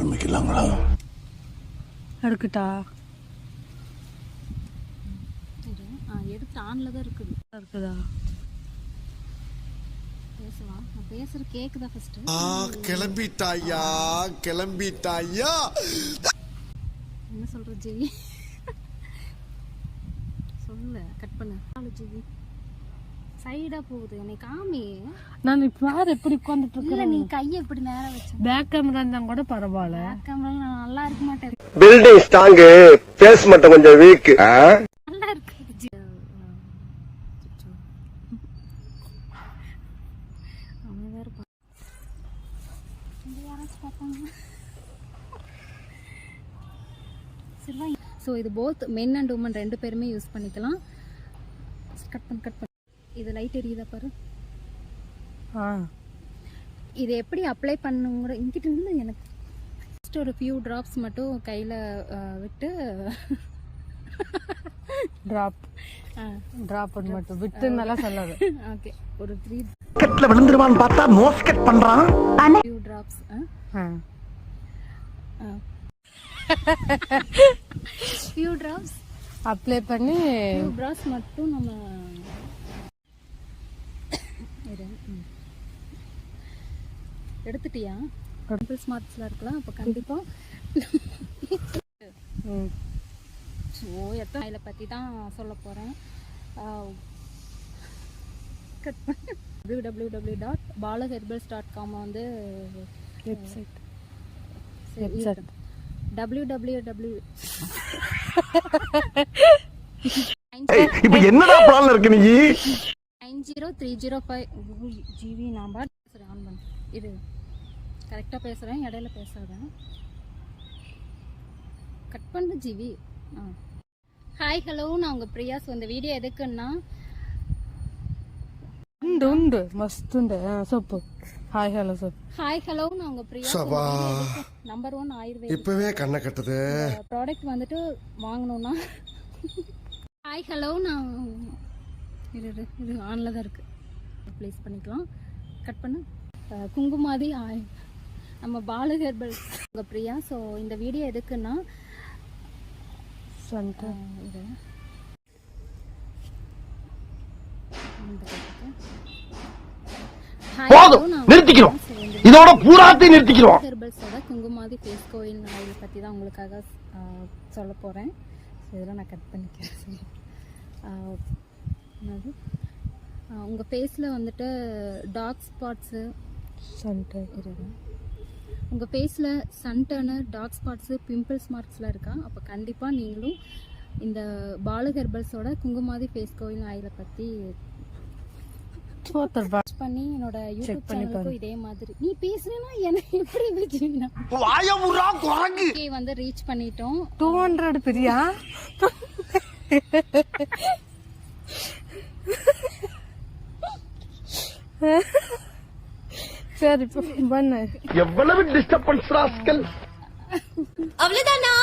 ஆரம்பிக்கலாங்களா? எடுக்கட்டா? எடுத்து ஆன்ல தான் இருக்குதா? பேசலாம். நான் பேசுற கேக்குதா? ஃபர்ஸ்ட் கிளம்பிட்டாயா என்ன சொல்ற ஜெய்? சொல்லு, கட் பண்ணு. ஜெய் சைடா போகுது, என்னை காமி. நான் இப்ப வேற எப்படி உட்கார்ந்துட்டு இருக்கேன்? நீ கையை எப்படி நேரா வச்ச? பேக் கேமரா இருந்தா கூட பரவாயில்ல. பேக் கேமரால நான் நல்லா இருக்க மாட்டேன். பில்டிங் ஸ்ட்ராங், பேஸ் மட்டும் கொஞ்சம் வீக். நல்லா இருக்கு. அவன் வேற யாராச்சும் பார்த்தாங்க. சரி, ஸோ இது போத் மென் அண்ட் உமன் ரெண்டு பேருமே யூஸ் பண்ணிக்கலாம். கட் பண்ணு. இது லைட் எரியுதா பாரு. இது எப்படி அப்ளை பண்ணுங்கிற இங்கிட்ட இருந்து எனக்கு ஜஸ்ட் ஒரு ஃபியூ ட்ராப்ஸ் மட்டும் கையில் விட்டு டிராப் மட்டும் விட்டு நல்லா சொல்லாது. ஓகே, ஒரு 3 கட்ல விழுந்துருவான்னு பார்த்தா நோஸ்கட் பண்றான். Few drops few drops apply பண்ணி ஃபியூ ட்ராப்ஸ் மட்டும் நம்ம எடுத்துட்டியா? பிம்பிள் ஸ்மார்ட்ஸ்ல இருக்கலாம். அப்போ கண்டிப்பா எத்தனை பற்றி தான் சொல்ல போகிறேன். www.balaherbals.com வந்து வெப்சைட். www இப்போ என்னடா பிளான்ல இருக்கு நீ? 90305 ஜிவி நம்பர். சரி, ஆன் பண்ணு. இது கரெக்டாக பேசுகிறேன், இடையில பேசாதேன். கட் பண்ணு ஜிவி. ஹாய் ஹலோ, நான் உங்கள் பிரியாஸ். இந்த வீடியோ எதுக்குன்னா உண்டு மஸ்துண்டு soap. Hi hello sir. Hi hello, நான் உங்கள் பிரியாஸ். Number 1 ayurvedic. இப்பவே கண்ணை கட்டுது. ப்ராடக்ட் வந்துட்டு வாங்கணும்னா ஹாய் ஹலோ, நான் இது ஆனில் தான் இருக்குது. ப்ளேஸ் பண்ணிக்கலாம். கட் பண்ணு. குங்குமாதி நம்ம பாலு ஹெர்பல் உங்கள் பிரியா. ஸோ இந்த வீடியோ எதுக்குன்னா இது நிறுத்திக்கிறோம். இதோட பூராத்தையும் நிறுத்திக்கிறோம். ஹெர்பல்ஸோட குங்குமாதி ஃபேஸ் கோயில் ஆயில் பற்றி தான் உங்களுக்காக சொல்ல போகிறேன். இதெல்லாம் நான் கட் பண்ணிக்கிறேன். உங்கள் ஃபேஸில் வந்துட்டு டார்க் ஸ்பாட்ஸு, உங்கள் ஃபேஸில் சன்டர்னு, டார்க் ஸ்பாட்ஸு, பிம்பிள்ஸ் மார்க்ஸ்லாம் இருக்கா? அப்போ கண்டிப்பாக நீங்களும் இந்த பாலு ஹெர்பல்ஸோட குங்குமாதி ஃபேஸ் கோயில் ஆயிலை பற்றி பண்ணி என்னோட யூடியூப் சேனலுக்கும் இதே மாதிரி நீ பேசுறேன்னா எனக்கு எப்படி வந்து ரீச் பண்ணிட்டோம். 200 பிரியா. சரி பண்ணு. எவ்வளவு டிஸ்டர்பன்ஸ் ராஸ்கல். அவ்வளவுதானா?